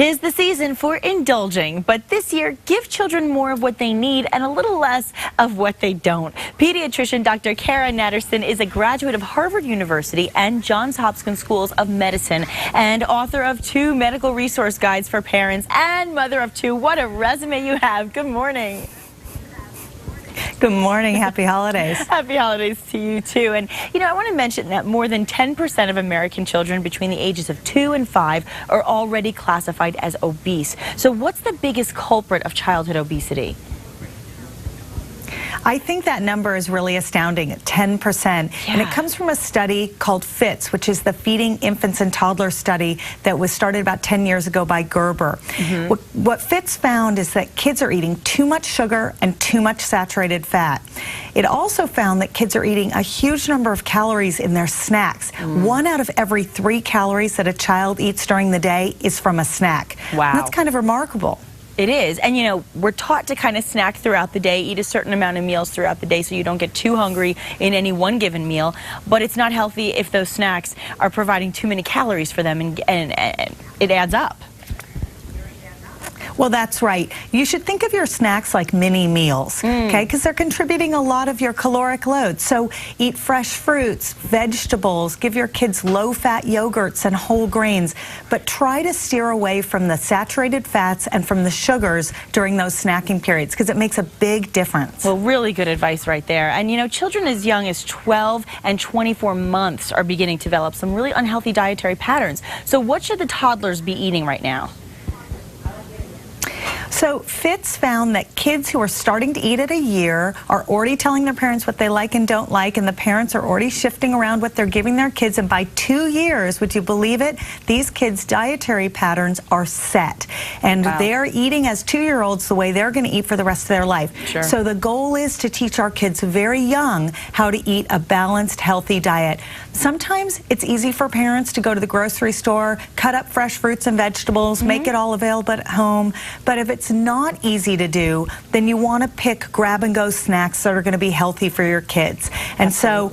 'Tis the season for indulging, but this year, give children more of what they need and a little less of what they don't. Pediatrician Dr. Cara Natterson is a graduate of Harvard University and Johns Hopkins Schools of Medicine and author of 2 medical resource guides for parents and mother of 2. What a resume you have. Good morning. Good morning. Happy holidays. Happy holidays to you, too. And, I want to mention that more than 10% of American children between the ages of 2 and 5 are already classified as obese. So what's the biggest culprit of childhood obesity? I think that number is really astounding, 10%. Yeah. And it comes from a study called FITS, which is the Feeding Infants and Toddlers study that was started about 10 years ago by Gerber. What FITS found is that kids are eating too much sugar and too much saturated fat. It also found that kids are eating a huge number of calories in their snacks. 1 out of every 3 calories that a child eats during the day is from a snack. Wow. And that's kind of remarkable. It is. And, we're taught to kind of snack throughout the day, eat a certain amount of meals throughout the day so you don't get too hungry in any one given meal. But it's not healthy if those snacks are providing too many calories for them, and it adds up. Well, that's right. You should think of your snacks like mini meals, okay? Because they're contributing a lot of your caloric load. So eat fresh fruits, vegetables, give your kids low-fat yogurts and whole grains, but try to steer away from the saturated fats and from the sugars during those snacking periods because it makes a big difference. Well, really good advice right there. And, children as young as 12 and 24 months are beginning to develop some really unhealthy dietary patterns. So what should the toddlers be eating right now? So FITS found that kids who are starting to eat at a year are already telling their parents what they like and don't like, and the parents are already shifting around what they're giving their kids. And by 2 years, would you believe it, these kids' dietary patterns are set. And they're eating as 2-year-olds the way they're going to eat for the rest of their life. Sure. So the goal is to teach our kids very young how to eat a balanced, healthy diet. Sometimes it's easy for parents to go to the grocery store, cut up fresh fruits and vegetables, make it all available at home. But if it's not easy to do, then you want to pick grab-and-go snacks that are going to be healthy for your kids. And so,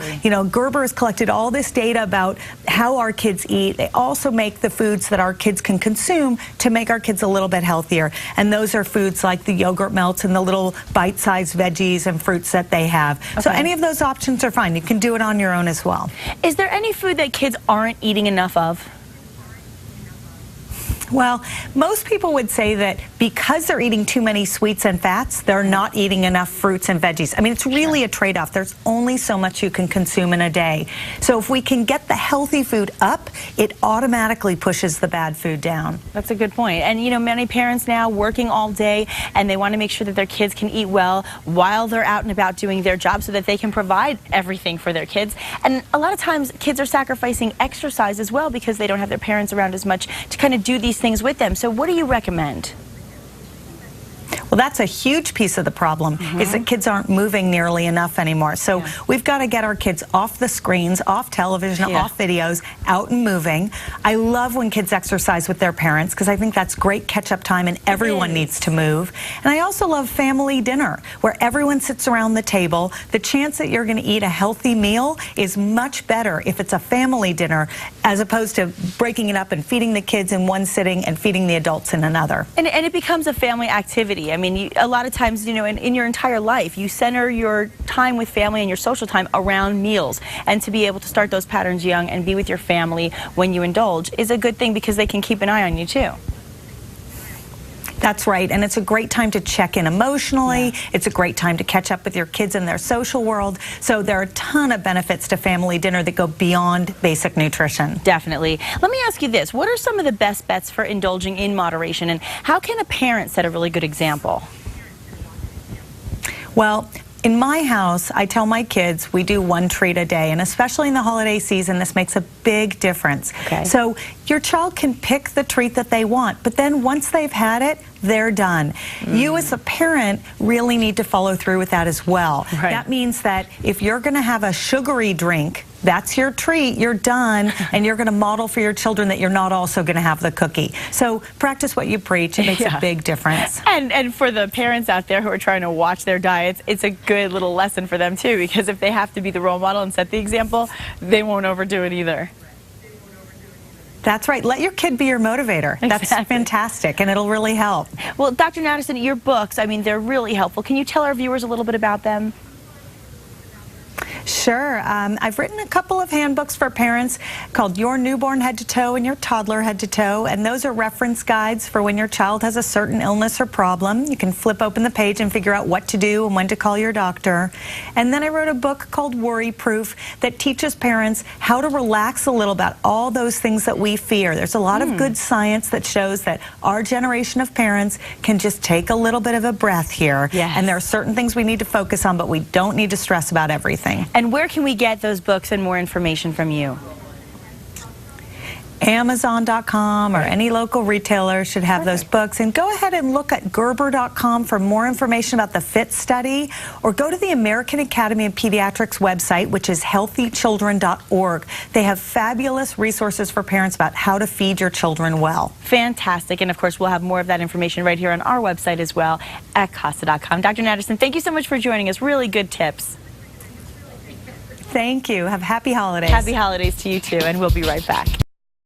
Gerber has collected all this data about how our kids eat. They also make the foods that our kids can consume to make our kids a little bit healthier. And those are foods like the yogurt melts and the little bite-sized veggies and fruits that they have. So any of those options are fine. You can do it on your own as well. Is there any food that kids aren't eating enough of? Well, most people would say that because they're eating too many sweets and fats, they're not eating enough fruits and veggies. I mean, it's really a trade-off. There's only so much you can consume in a day. So if we can get the healthy food up, it automatically pushes the bad food down. That's a good point. And, many parents now working all day, and they want to make sure that their kids can eat well while they're out and about doing their job so that they can provide everything for their kids. And a lot of times, kids are sacrificing exercise as well because they don't have their parents around as much to kind of do these things with them. So what do you recommend? Well, that's a huge piece of the problem, is that kids aren't moving nearly enough anymore. So we've got to get our kids off the screens, off television, off videos, out and moving. I love when kids exercise with their parents because I think that's great catch-up time and everyone needs to move. And I also love family dinner where everyone sits around the table. The chance that you're going to eat a healthy meal is much better if it's a family dinner as opposed to breaking it up and feeding the kids in one sitting and feeding the adults in another. And it becomes a family activity. I mean, a lot of times, in your entire life, you center your time with family and your social time around meals. And to be able to start those patterns young and be with your family when you indulge is a good thing because they can keep an eye on you, too. That's right, and it's a great time to check in emotionally. It's a great time to catch up with your kids in their social world. So there are a ton of benefits to family dinner that go beyond basic nutrition. Definitely. Let me ask you this. What are some of the best bets for indulging in moderation, and how can a parent set a really good example? Well, in my house, I tell my kids we do 1 treat a day, and especially in the holiday season, this makes a big difference. So your child can pick the treat that they want, but then once they've had it, they're done. You as a parent really need to follow through with that as well. That means that if you're going to have a sugary drink, that's your treat, you're done, and you're going to model for your children that you're not also going to have the cookie. So practice what you preach. It makes a big difference. And for the parents out there who are trying to watch their diets, it's a good little lesson for them too, because if they have to be the role model and set the example, they won't overdo it either. That's right. Let your kid be your motivator. Exactly. That's fantastic, and it'll really help. Well, Dr. Natterson, your books, I mean, they're really helpful. Can you tell our viewers a little bit about them? Sure. I've written a couple of handbooks for parents called Your Newborn Head to Toe and Your Toddler Head to Toe, and those are reference guides for when your child has a certain illness or problem. You can flip open the page and figure out what to do and when to call your doctor. And then I wrote a book called Worry Proof that teaches parents how to relax a little about all those things that we fear. There's a lot of good science that shows that our generation of parents can just take a little bit of a breath here. Yes. And there are certain things we need to focus on, but we don't need to stress about everything. And where can we get those books and more information from you? Amazon.com or any local retailer should have those books. And go ahead and look at Gerber.com for more information about the FIT study, or go to the American Academy of Pediatrics website, which is healthychildren.org. They have fabulous resources for parents about how to feed your children well. Fantastic. And of course, we'll have more of that information right here on our website as well at CASA.com. Dr. Natterson, thank you so much for joining us. Really good tips. Thank you. Have happy holidays. Happy holidays to you too, and we'll be right back.